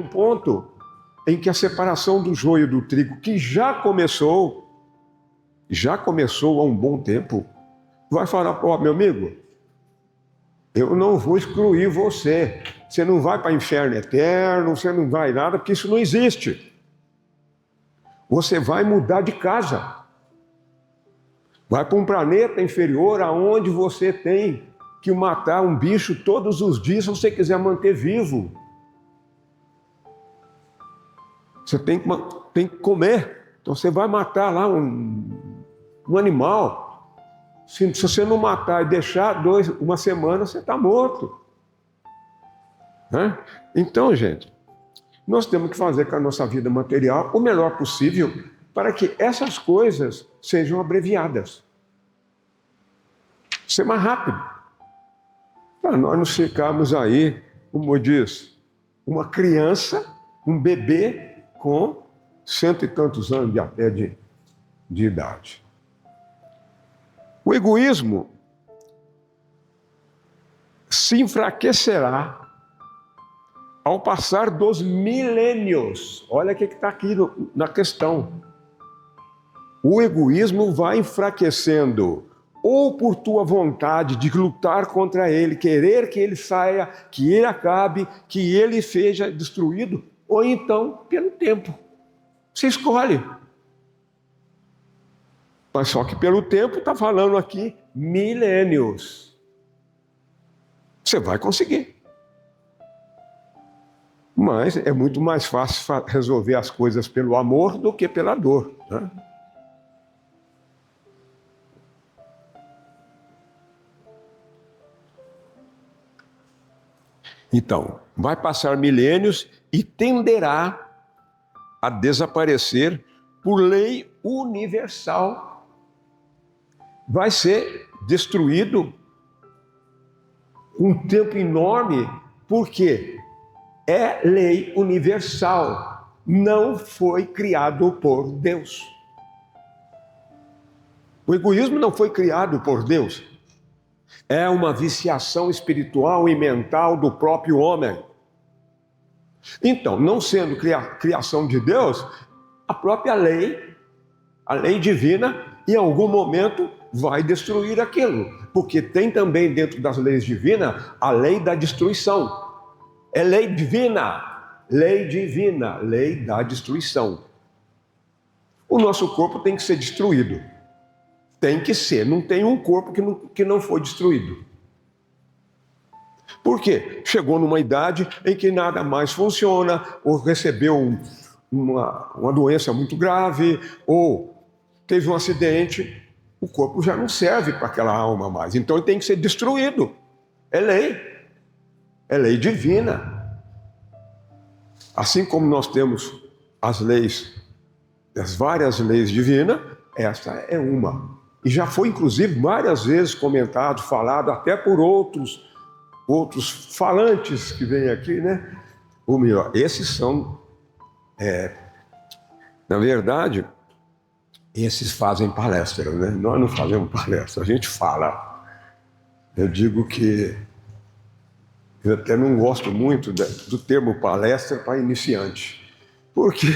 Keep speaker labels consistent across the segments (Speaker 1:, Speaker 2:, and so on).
Speaker 1: um ponto em que a separação do joio do trigo, que já começou há um bom tempo, vai falar, ó, meu amigo, eu não vou excluir você. Você não vai para o inferno eterno, você não vai nada, porque isso não existe. Você vai mudar de casa. Vai para um planeta inferior, aonde você tem que matar um bicho todos os dias se você quiser manter vivo. Você tem que comer. Então você vai matar lá um animal. Se você não matar e deixar uma semana, você está morto. Né? Então, gente, nós temos que fazer com a nossa vida material o melhor possível para que essas coisas sejam abreviadas. Ser mais rápido. Para nós não ficarmos aí, como diz, uma criança, um bebê com 100 e tantos anos de idade. O egoísmo se enfraquecerá ao passar dos milênios. Olha o que está aqui na questão. O egoísmo vai enfraquecendo, ou por tua vontade de lutar contra ele, querer que ele saia, que ele acabe, que ele seja destruído, ou então pelo tempo. Você escolhe. Mas só que pelo tempo está falando aqui milênios. Você vai conseguir. Mas é muito mais fácil resolver as coisas pelo amor do que pela dor. Né? Então, vai passar milênios e tenderá a desaparecer por lei universal. Vai ser destruído um tempo enorme, porque é lei universal, não foi criado por Deus. O egoísmo não foi criado por Deus. É uma viciação espiritual e mental do próprio homem. Então, não sendo criação de Deus, a própria lei, a lei divina, em algum momento vai destruir aquilo. Porque tem também dentro das leis divinas a lei da destruição. É lei divina, lei da destruição. O nosso corpo tem que ser destruído. Tem que ser, não tem um corpo que não foi destruído. Por quê? Chegou numa idade em que nada mais funciona, ou recebeu uma doença muito grave, ou teve um acidente, o corpo já não serve para aquela alma mais. Então ele tem que ser destruído. É lei divina. Assim como nós temos as leis, as várias leis divinas, essa é uma. E já foi, inclusive, várias vezes comentado, falado, até por outros falantes que vêm aqui, né? Ou melhor, esses são, na verdade, esses fazem palestra, né? Nós não fazemos palestra, a gente fala. Eu digo que eu até não gosto muito do termo palestra para iniciante, porque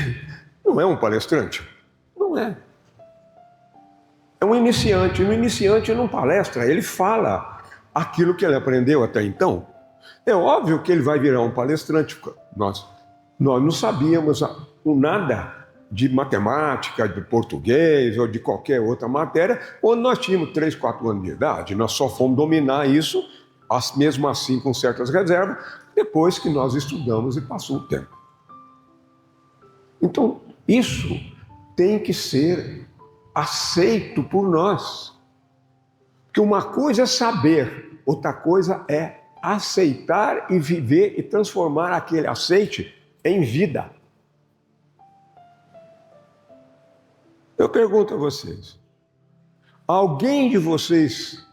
Speaker 1: não é um palestrante, não é. É um iniciante. O iniciante não palestra, ele fala aquilo que ele aprendeu até então. É óbvio que ele vai virar um palestrante. Nós não sabíamos nada de matemática, de português ou de qualquer outra matéria, quando nós tínhamos 3, 4 anos de idade. Nós só fomos dominar isso, mesmo assim com certas reservas, depois que nós estudamos e passou o tempo. Então, isso tem que ser aceito por nós. Porque uma coisa é saber, outra coisa é aceitar e viver e transformar aquele aceite em vida. Eu pergunto a vocês, alguém de vocês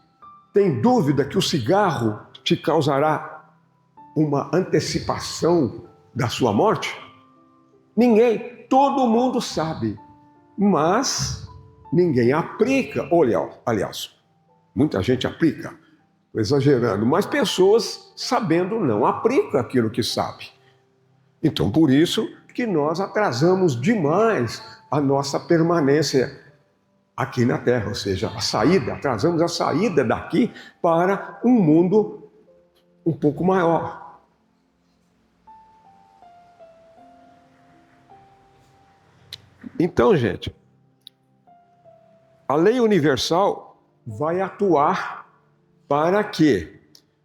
Speaker 1: tem dúvida que o cigarro te causará uma antecipação da sua morte? Ninguém, todo mundo sabe, mas ninguém aplica. Olha, aliás, muita gente aplica, exagerando, mas pessoas sabendo não aplicam aquilo que sabe. Então, por isso que nós atrasamos demais a nossa permanência aqui na Terra, ou seja, atrasamos a saída daqui para um mundo um pouco maior. Então, gente, a lei universal vai atuar para que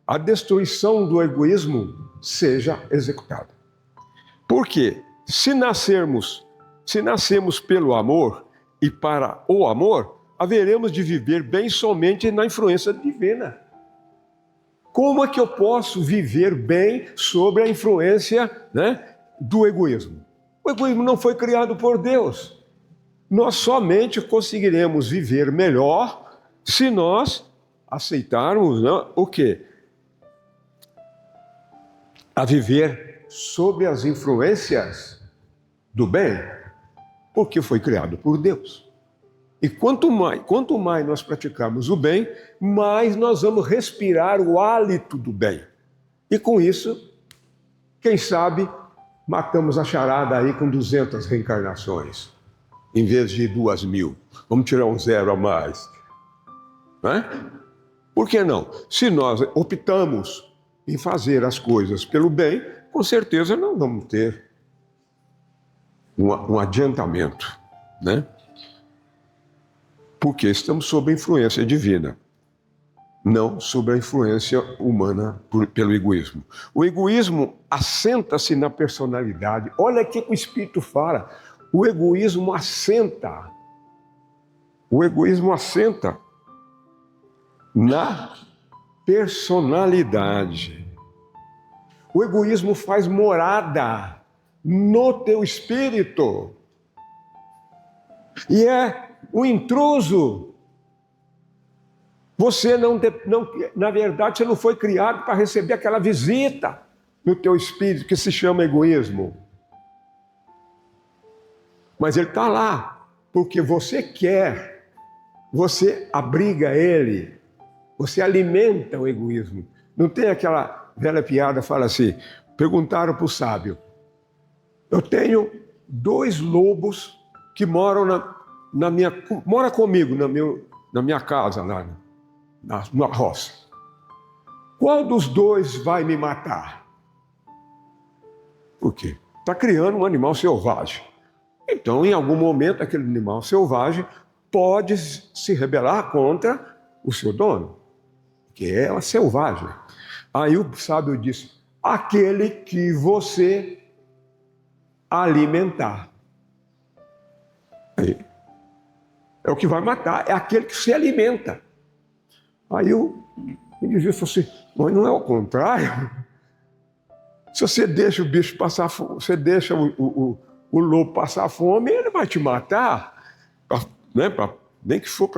Speaker 1: a destruição do egoísmo seja executada. Porque se nascemos pelo amor e para o amor, haveremos de viver bem somente na influência divina. Como é que eu posso viver bem sobre a influência, do egoísmo? O egoísmo não foi criado por Deus. Nós somente conseguiremos viver melhor se nós aceitarmos o quê? A viver sobre as influências do bem, porque foi criado por Deus. E quanto mais nós praticarmos o bem, mais nós vamos respirar o hálito do bem. E com isso, quem sabe, matamos a charada aí com 200 reencarnações, em vez de 2.000. Vamos tirar um zero a mais. Não é? Por que não? Se nós optamos em fazer as coisas pelo bem, com certeza não vamos ter um adiantamento, né? Porque estamos sob a influência divina, não sob a influência humana pelo egoísmo. O egoísmo assenta-se na personalidade. Olha o que o Espírito fala. O egoísmo assenta. O egoísmo assenta na personalidade. O egoísmo faz morada no teu espírito. E é um intruso. Você não, na verdade, você não foi criado para receber aquela visita no teu espírito que se chama egoísmo. Mas ele está lá, porque você quer, você abriga ele, você alimenta o egoísmo. Não tem aquela velha piada, fala assim, perguntaram para o sábio, eu tenho 2 lobos que moram mora comigo na minha casa, lá na roça. Qual dos 2 vai me matar? Por quê? Está criando um animal selvagem. Então, em algum momento, aquele animal selvagem pode se rebelar contra o seu dono, que é selvagem. Aí o sábio disse, aquele que você alimentar. Aí, é o que vai matar, é aquele que se alimenta. Aí o indivíduo falou assim, mas não é o contrário? Se você deixa o bicho passar fome, você deixa o lobo passar fome, ele vai te matar, nem que for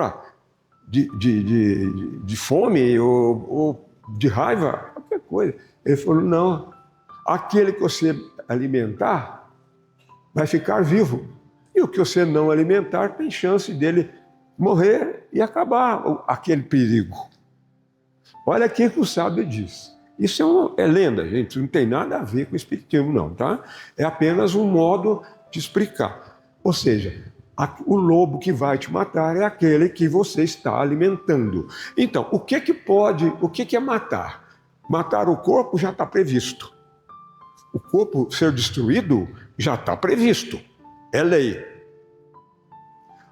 Speaker 1: de fome ou de raiva, qualquer coisa. Ele falou, não, aquele que você alimentar vai ficar vivo. E o que você não alimentar tem chance dele morrer e acabar aquele perigo. Olha aqui que o sábio diz. Isso é lenda, gente, não tem nada a ver com o espiritismo, não, tá? É apenas um modo de explicar. Ou seja, o lobo que vai te matar é aquele que você está alimentando. Então, o que é matar? Matar o corpo já está previsto. O corpo ser destruído já está previsto. É lei.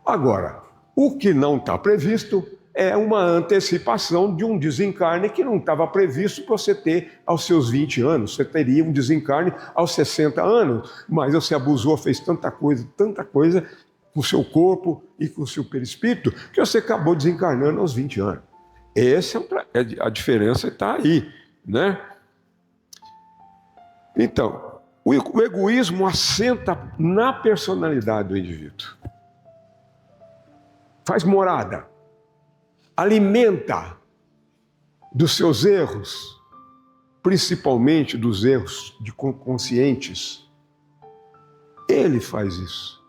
Speaker 1: Agora, o que não está previsto é uma antecipação de um desencarne que não estava previsto para você ter aos seus 20 anos. Você teria um desencarne aos 60 anos, mas você abusou, fez tanta coisa com o seu corpo e com o seu perispírito, que você acabou desencarnando aos 20 anos. A diferença está aí, né? Então, o egoísmo assenta na personalidade do indivíduo. Faz morada. Alimenta dos seus erros, principalmente dos erros conscientes. Ele faz isso.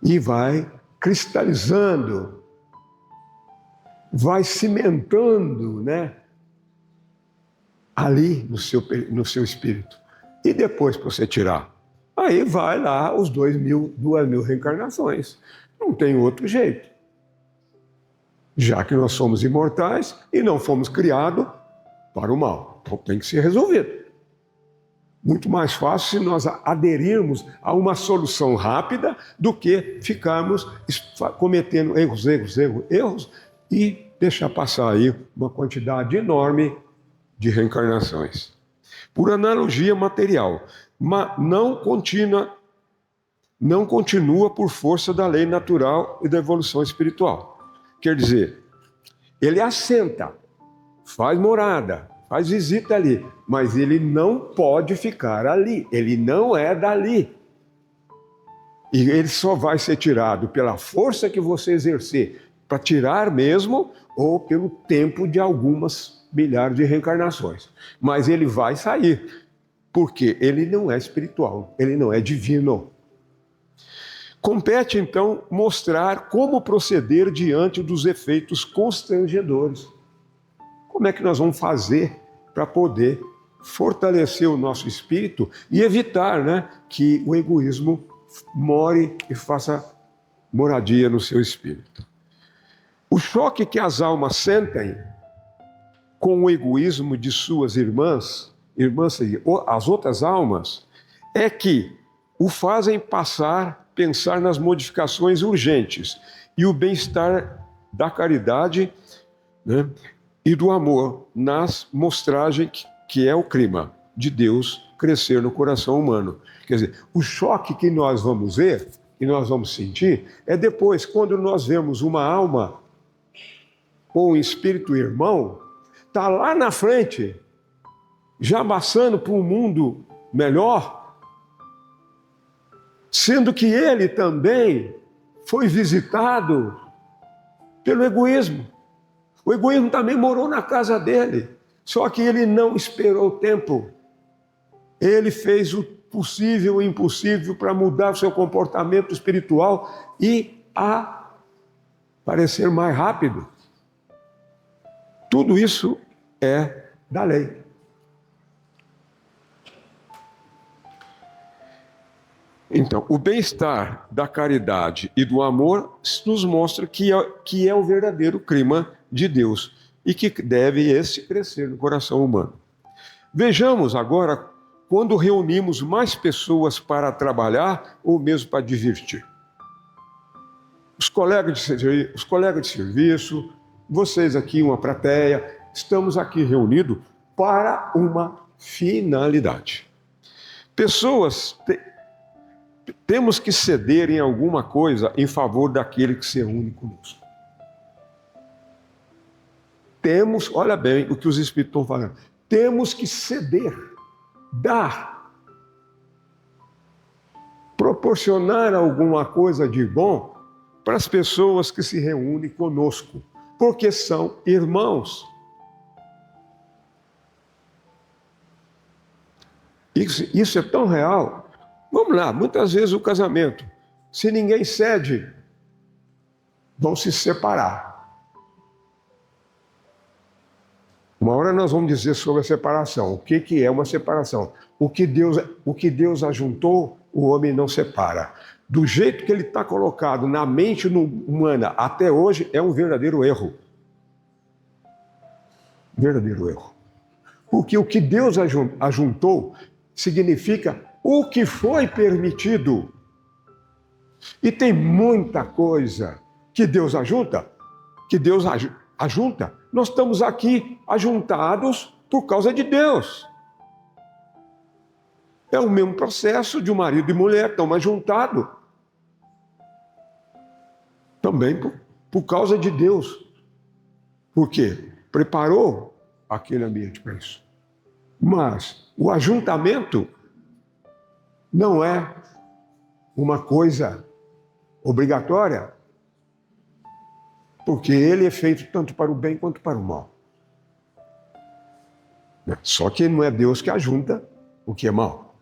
Speaker 1: E vai cristalizando, vai cimentando, ali no seu espírito. E depois para você tirar? Aí vai lá os 2.000 reencarnações. Não tem outro jeito. Já que nós somos imortais e não fomos criados para o mal. Então tem que ser resolvido. Muito mais fácil se nós aderirmos a uma solução rápida do que ficarmos cometendo erros e deixar passar aí uma quantidade enorme de reencarnações. Por analogia material, mas não continua por força da lei natural e da evolução espiritual. Quer dizer, ele assenta, faz morada, faz visita ali, mas ele não pode ficar ali, ele não é dali. E ele só vai ser tirado pela força que você exercer para tirar mesmo, ou pelo tempo de algumas milhares de reencarnações. Mas ele vai sair, porque ele não é espiritual, ele não é divino. Compete, então, mostrar como proceder diante dos efeitos constrangedores. Como é que nós vamos fazer para poder fortalecer o nosso espírito e evitar, né, que o egoísmo more e faça moradia no seu espírito? O choque que as almas sentem com o egoísmo de suas irmãs, as outras almas, é que o fazem pensar nas modificações urgentes e o bem-estar da caridade, né, e do amor nas mostragens que é o clima de Deus crescer no coração humano. Quer dizer, o choque que nós vamos ver, que nós vamos sentir, é depois, quando nós vemos uma alma ou um espírito irmão, está lá na frente, já passando para um mundo melhor, sendo que ele também foi visitado pelo egoísmo. O egoísmo também morou na casa dele, só que ele não esperou o tempo. Ele fez o possível e o impossível para mudar o seu comportamento espiritual e parecer mais rápido. Tudo isso é da lei. Então, o bem-estar da caridade e do amor nos mostra que é o verdadeiro clima de Deus e que deve esse crescer no coração humano. Vejamos agora quando reunimos mais pessoas para trabalhar ou mesmo para divertir. Os colegas de serviço, vocês aqui, uma plateia, estamos aqui reunidos para uma finalidade. Temos que ceder em alguma coisa em favor daquele que se reúne conosco. Olha bem o que os Espíritos estão falando, temos que ceder, dar, proporcionar alguma coisa de bom para as pessoas que se reúnem conosco, porque são irmãos. Isso é tão real. Vamos lá, muitas vezes o casamento, se ninguém cede, vão se separar. Uma hora nós vamos dizer sobre a separação. O que é uma separação? O que Deus ajuntou, o homem não separa. Do jeito que ele está colocado na mente humana até hoje, é um verdadeiro erro. Verdadeiro erro. Porque o que Deus ajuntou significa o que foi permitido. E tem muita coisa que Deus ajunta, Nós estamos aqui ajuntados por causa de Deus. É o mesmo processo de um marido e mulher, estão ajuntados. Também por causa de Deus. Por quê? Preparou aquele ambiente para isso. Mas o ajuntamento não é uma coisa obrigatória, porque ele é feito tanto para o bem quanto para o mal. Só que não é Deus que ajunta o que é mal.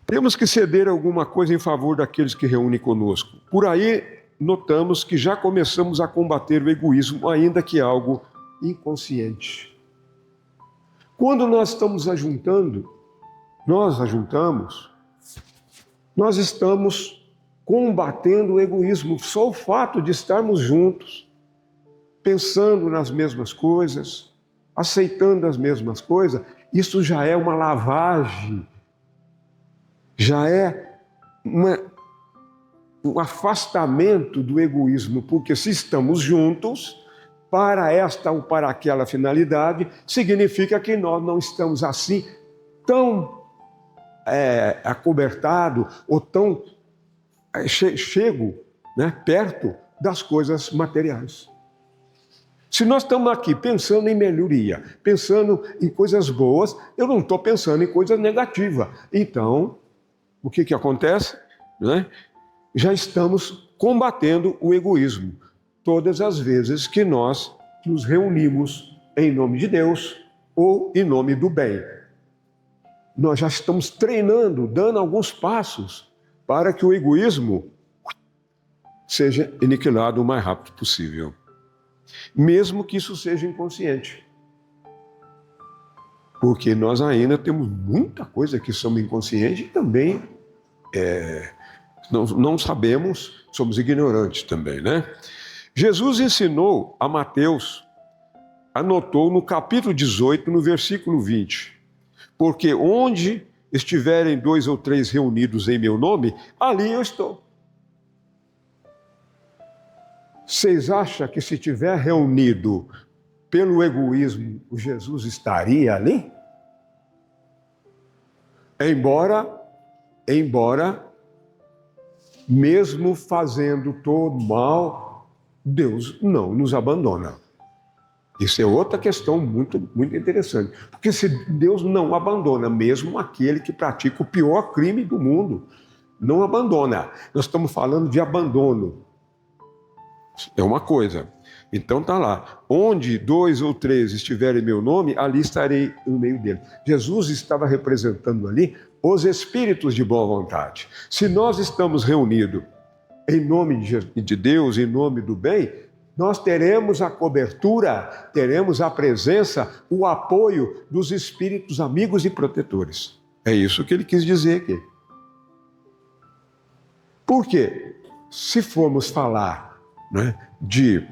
Speaker 1: Temos que ceder alguma coisa em favor daqueles que reúnem conosco. Por aí, notamos que já começamos a combater o egoísmo, ainda que algo inconsciente. Quando nós estamos nós estamos combatendo o egoísmo. Só o fato de estarmos juntos, pensando nas mesmas coisas, aceitando as mesmas coisas, isso já é uma lavagem, já é um afastamento do egoísmo, porque se estamos juntos, para esta ou para aquela finalidade, significa que nós não estamos assim tão acobertado ou tão perto das coisas materiais. Se nós estamos aqui pensando em melhoria, pensando em coisas boas, eu não estou pensando em coisas negativas. Então, o que acontece? Já estamos combatendo o egoísmo todas as vezes que nós nos reunimos em nome de Deus ou em nome do bem. Nós já estamos treinando, dando alguns passos para que o egoísmo seja aniquilado o mais rápido possível. Mesmo que isso seja inconsciente. Porque nós ainda temos muita coisa que somos inconscientes e também não sabemos, somos ignorantes também, né? Jesus ensinou a Mateus, anotou no capítulo 18, no versículo 20, porque onde estiverem 2 ou 3 reunidos em meu nome, ali eu estou. Vocês acham que se tiver reunido pelo egoísmo, o Jesus estaria ali? Embora, mesmo fazendo todo mal, Deus não nos abandona. Isso é outra questão muito, muito interessante. Porque se Deus não abandona, mesmo aquele que pratica o pior crime do mundo, não abandona. Nós estamos falando de abandono. É uma coisa. Então está lá. Onde 2 ou 3 estiverem em meu nome, ali estarei no meio dele. Jesus estava representando ali os espíritos de boa vontade. Se nós estamos reunidos em nome de Deus, em nome do bem, nós teremos a cobertura, teremos a presença, o apoio dos espíritos amigos e protetores. É isso que ele quis dizer aqui. Por quê? Se formos falar de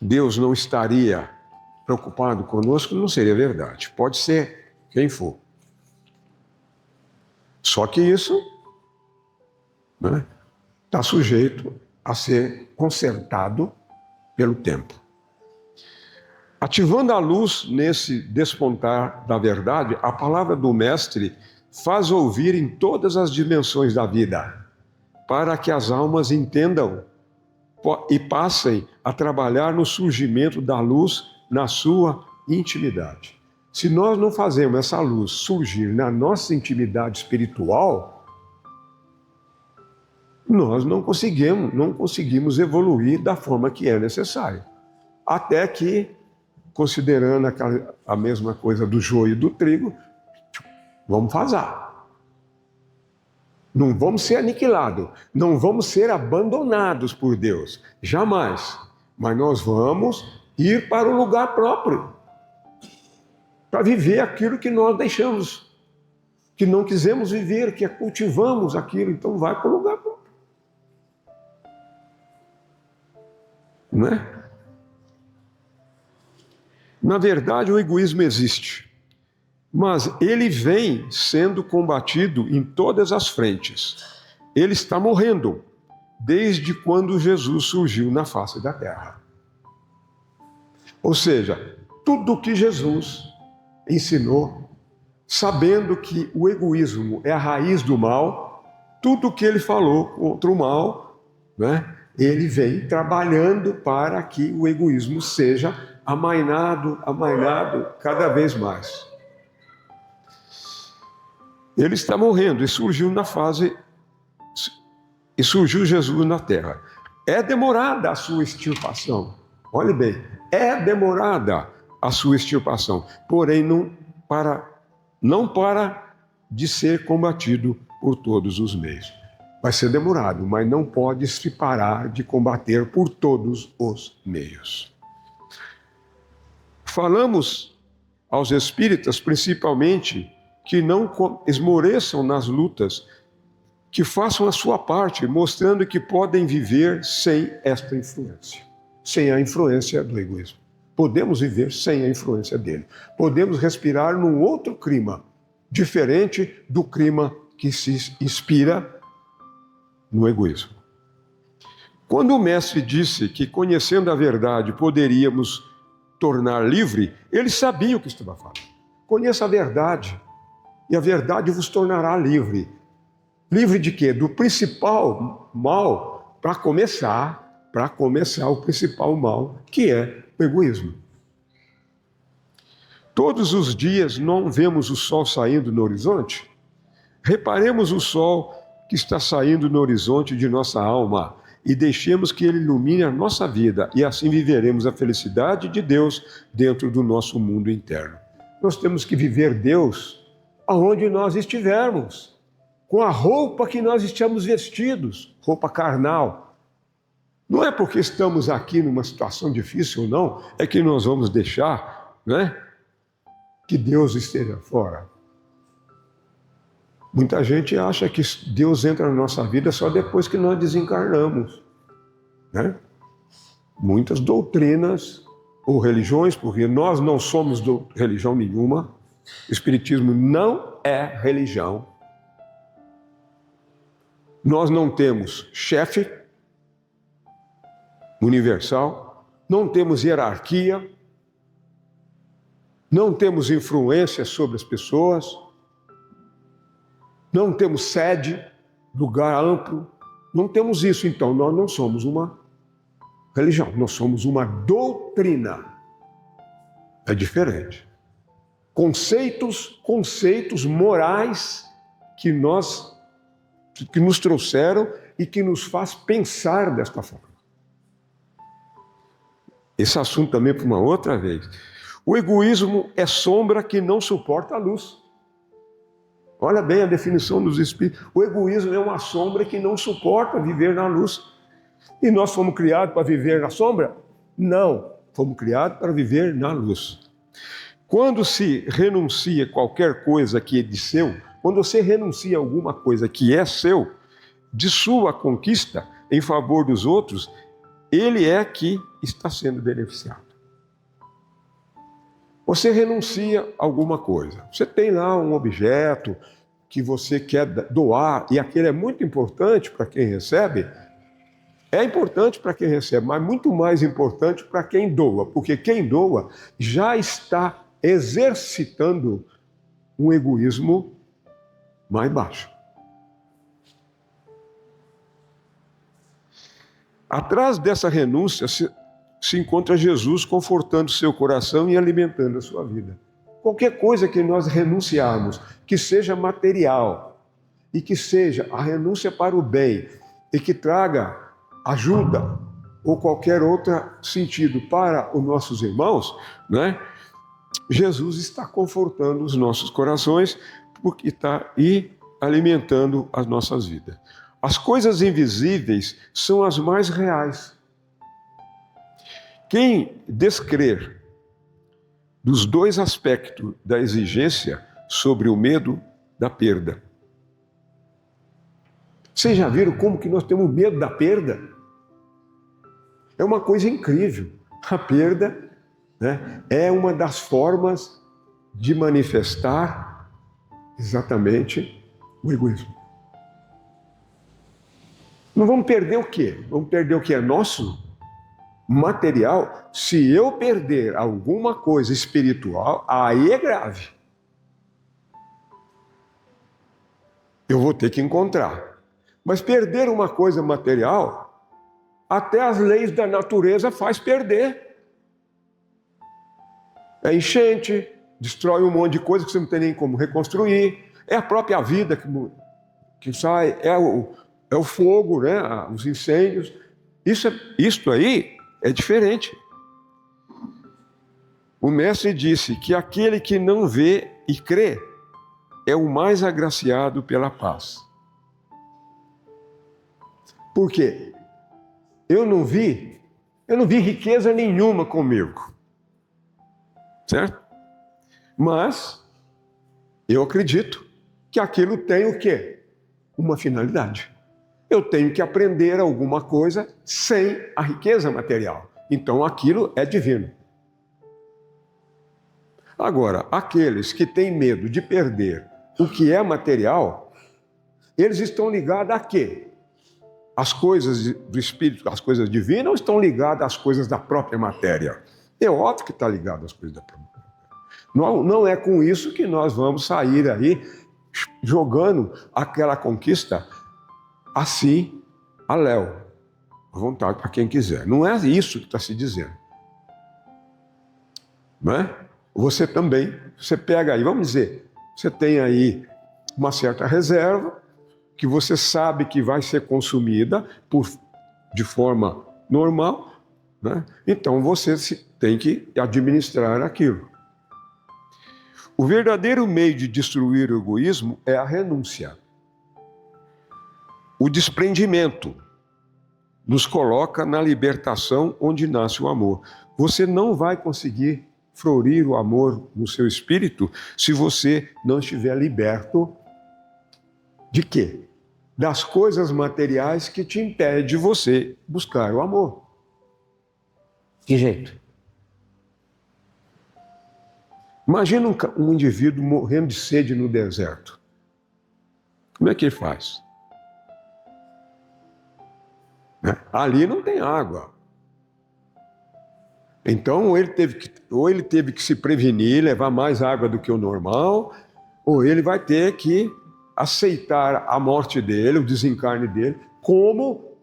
Speaker 1: Deus não estaria preocupado conosco, não seria verdade. Pode ser quem for. Só que isso está sujeito a ser consertado pelo tempo. Ativando a luz nesse despontar da verdade, a palavra do Mestre faz ouvir em todas as dimensões da vida, para que as almas entendam e passem a trabalhar no surgimento da luz na sua intimidade. Se nós não fazemos essa luz surgir na nossa intimidade espiritual, nós não conseguimos evoluir da forma que é necessário. Até que, considerando a mesma coisa do joio e do trigo, vamos vazar. Não vamos ser aniquilados, não vamos ser abandonados por Deus, jamais. Mas nós vamos ir para o lugar próprio, para viver aquilo que nós deixamos, que não quisemos viver, que cultivamos aquilo, então vai para o lugar próprio. Não é? Na verdade, o egoísmo existe, mas ele vem sendo combatido em todas as frentes. Ele está morrendo desde quando Jesus surgiu na face da terra. Ou seja, tudo que Jesus ensinou, sabendo que o egoísmo é a raiz do mal, tudo que ele falou contra o mal, ele vem trabalhando para que o egoísmo seja amainado cada vez mais. Ele está morrendo e surgiu Jesus na terra. É demorada a sua extirpação. Olhe bem, é demorada a sua extirpação, porém não para de ser combatido por todos os meios. Vai ser demorado, mas não pode se parar de combater por todos os meios. Falamos aos espíritas, principalmente, que não esmoreçam nas lutas, que façam a sua parte, mostrando que podem viver sem esta influência, sem a influência do egoísmo. Podemos viver sem a influência dele. Podemos respirar num outro clima, diferente do clima que se inspira no egoísmo. Quando o mestre disse que, conhecendo a verdade, poderíamos tornar livre, ele sabia o que estava falando. Conheça a verdade, e a verdade vos tornará livre. Livre de quê? Do principal mal, para começar o principal mal, que é o egoísmo. Todos os dias não vemos o sol saindo no horizonte? Reparemos o sol que está saindo no horizonte de nossa alma e deixemos que ele ilumine a nossa vida, e assim viveremos a felicidade de Deus dentro do nosso mundo interno. Nós temos que viver Deus aonde nós estivermos, com a roupa que nós estamos vestidos, roupa carnal. Não é porque estamos aqui numa situação difícil ou não, é que nós vamos deixar, né, que Deus esteja fora. Muita gente acha que Deus entra na nossa vida só depois que nós desencarnamos, né? Muitas doutrinas ou religiões, porque nós não somos religião nenhuma, o Espiritismo não é religião. Nós não temos chefe universal, não temos hierarquia, não temos influência sobre as pessoas, não temos sede, lugar amplo, não temos isso. Então, nós não somos uma religião, nós somos uma doutrina. É diferente. Conceitos morais que nos trouxeram e que nos faz pensar desta forma. Esse assunto também para uma outra vez. O egoísmo é sombra que não suporta a luz. Olha bem a definição dos espíritos. O egoísmo é uma sombra que não suporta viver na luz. E nós fomos criados para viver na sombra? Não, fomos criados para viver na luz. Quando se renuncia qualquer coisa que é de seu, quando você renuncia a alguma coisa que é seu, de sua conquista em favor dos outros, ele é que está sendo beneficiado. Você renuncia a alguma coisa. Você tem lá um objeto que você quer doar, e aquele é muito importante para quem recebe. É importante para quem recebe, mas muito mais importante para quem doa, porque quem doa já está exercitando um egoísmo mais baixo. Atrás dessa renúncia se encontra Jesus confortando seu coração e alimentando a sua vida. Qualquer coisa que nós renunciarmos, que seja material, e que seja a renúncia para o bem, e que traga ajuda, ou qualquer outro sentido para os nossos irmãos, né? Jesus está confortando os nossos corações, porque está alimentando as nossas vidas. As coisas invisíveis são as mais reais. Quem descrer dos dois aspectos da exigência sobre o medo da perda. Vocês já viram como que nós temos medo da perda? É uma coisa incrível. A perda, né, é uma das formas de manifestar exatamente o egoísmo. Não vamos perder o quê? Vamos perder o que é nosso? Material. Se eu perder alguma coisa espiritual, aí é grave. Eu vou ter que encontrar. Mas perder uma coisa material, até as leis da natureza faz perder. É enchente, destrói um monte de coisa que você não tem nem como reconstruir. É a própria vida que sai, é o fogo, né? Os incêndios. Isto aí é diferente. O mestre disse que aquele que não vê e crê é o mais agraciado pela paz. Por quê? Eu não vi riqueza nenhuma comigo. certo? Mas eu acredito que aquilo tem o quê? Uma finalidade. Eu tenho que aprender alguma coisa sem a riqueza material. Então aquilo é divino. Agora, aqueles que têm medo de perder o que é material, eles estão ligados a quê? As coisas do espírito, as coisas divinas, ou estão ligadas às coisas da própria matéria? É óbvio que está ligado às coisas da própria matéria. Não é com isso que nós vamos sair aí jogando aquela conquista assim, a léu, à vontade para quem quiser. Não é isso que está se dizendo. Não é? Você também, você pega aí, vamos dizer, você tem aí uma certa reserva que você sabe que vai ser consumida de forma normal, né? Então você tem que administrar aquilo. O verdadeiro meio de destruir o egoísmo é a renúncia. O desprendimento nos coloca na libertação onde nasce o amor. Você não vai conseguir florir o amor no seu espírito se você não estiver liberto de quê? Das coisas materiais que te impedem de você buscar o amor. Que jeito? Imagina um indivíduo morrendo de sede no deserto. Como é que ele faz? Ali não tem água. Então, ou ele teve que se prevenir, levar mais água do que o normal, ou ele vai ter que aceitar a morte dele, o desencarne dele, como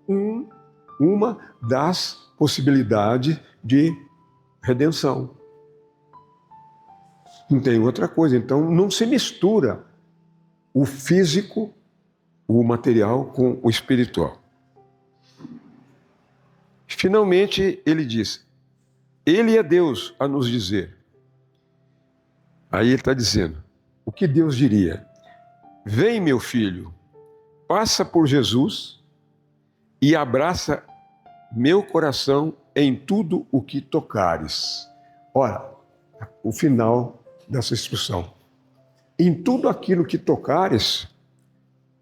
Speaker 1: uma das possibilidades de redenção. Não tem outra coisa. Então, não se mistura o físico, o material, com o espiritual. Finalmente, ele diz, ele é Deus a nos dizer. Aí ele está dizendo, o que Deus diria? Vem, meu filho, passa por Jesus e abraça meu coração em tudo o que tocares. Ora, o final dessa instrução. Em tudo aquilo que tocares,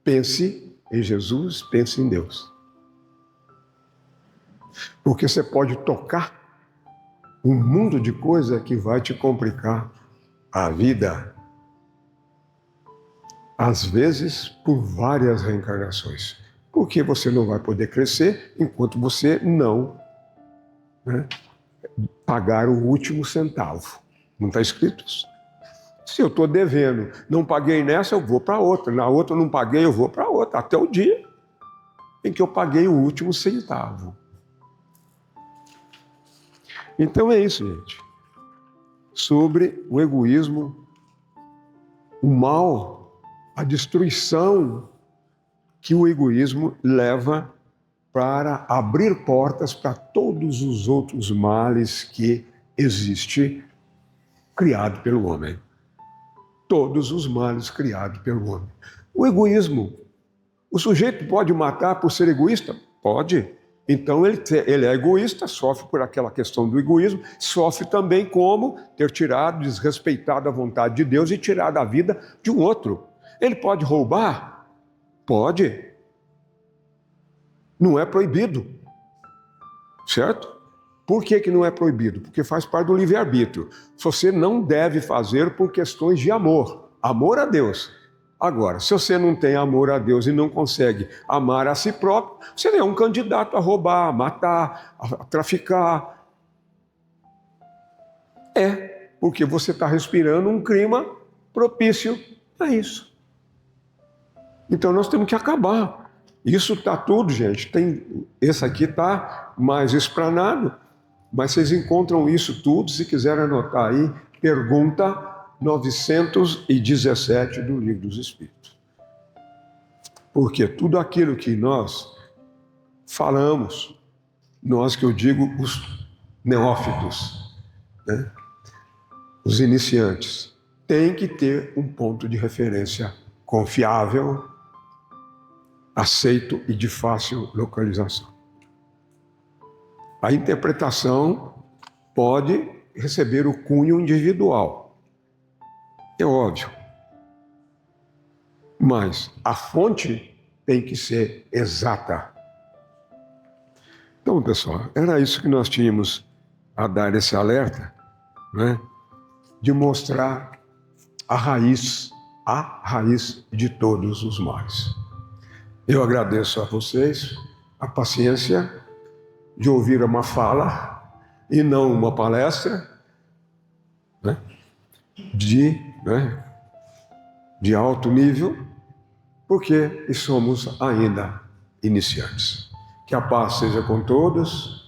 Speaker 1: pense em Jesus, pense em Deus. Porque você pode tocar um mundo de coisa que vai te complicar a vida. Às vezes, por várias reencarnações. Porque você não vai poder crescer enquanto você não pagar o último centavo. Não está escrito isso? Se eu estou devendo, não paguei nessa, eu vou para outra. Na outra eu não paguei, eu vou para outra. Até o dia em que eu paguei o último centavo. Então é isso, gente. Sobre o egoísmo, o mal, a destruição que o egoísmo leva para abrir portas para todos os outros males que existem, criado pelo homem. Todos os males criados pelo homem. O egoísmo, o sujeito pode matar por ser egoísta? Pode. Então ele é egoísta, sofre por aquela questão do egoísmo, sofre também como ter tirado, desrespeitado a vontade de Deus e tirado a vida de um outro. Ele pode roubar? Pode. Não é proibido. Certo? Por que não é proibido? Porque faz parte do livre-arbítrio. Você não deve fazer por questões de amor. Amor a Deus. Agora, se você não tem amor a Deus e não consegue amar a si próprio, você é um candidato a roubar, a matar, a traficar. Porque você está respirando um clima propício a isso. Então nós temos que acabar. Isso está tudo, gente. Esse aqui está mais explanado, mas vocês encontram isso tudo, se quiserem anotar aí, pergunta 917 do Livro dos Espíritos. Porque tudo aquilo que nós falamos, nós que eu digo os neófitos, os iniciantes, tem que ter um ponto de referência confiável, aceito e de fácil localização. A interpretação pode receber o cunho individual. É óbvio. Mas a fonte tem que ser exata. Então, pessoal, era isso que nós tínhamos a dar esse alerta, né? De mostrar a raiz de todos os males. Eu agradeço a vocês a paciência de ouvir uma fala e não uma palestra, né? De alto nível, porque somos ainda iniciantes. Que a paz seja com todos.